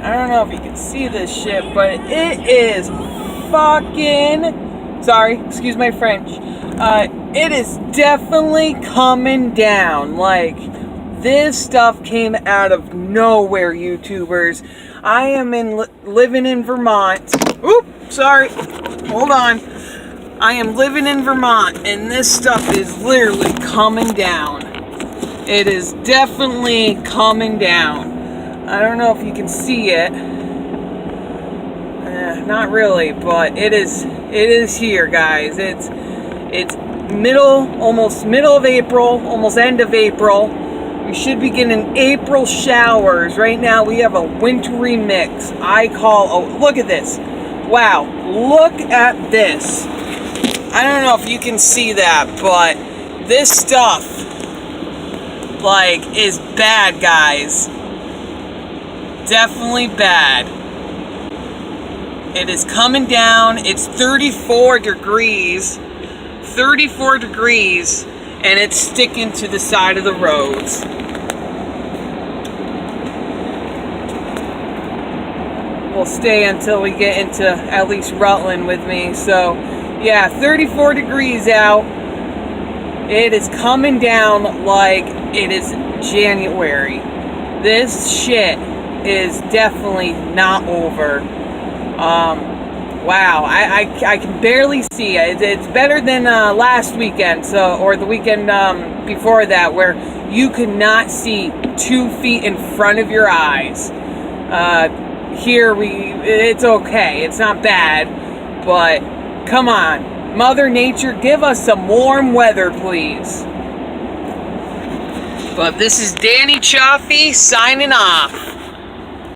I don't know if you can see this shit, but it is fucking, sorry, excuse my French, it is definitely coming down. Like, this stuff came out of nowhere, YouTubers. I am living in Vermont. Oop, sorry, hold on. I am living in Vermont, and this stuff is literally coming down. It is definitely coming down. I don't know if you can see it. Not really, but it is here, guys. It's almost middle of April, almost end of April. We should be getting April showers. Right now we have a wintry mix. Oh, look at this. Wow, look at this. I don't know if you can see that, but this stuff, like, is bad, guys. Definitely bad. It is coming down. It's 34 degrees. 34 degrees, and it's sticking to the side of the roads. We'll stay until we get into at least Rutland with me. So, yeah, 34 degrees out. It is coming down like it is January. This shit is definitely not over. Wow, I can barely see it. It's better than last weekend, or the weekend before that, where you could not see 2 feet in front of your eyes. Here it's okay. It's not bad, but come on, Mother Nature, give us some warm weather, please. But this is Danny Chaffee signing off.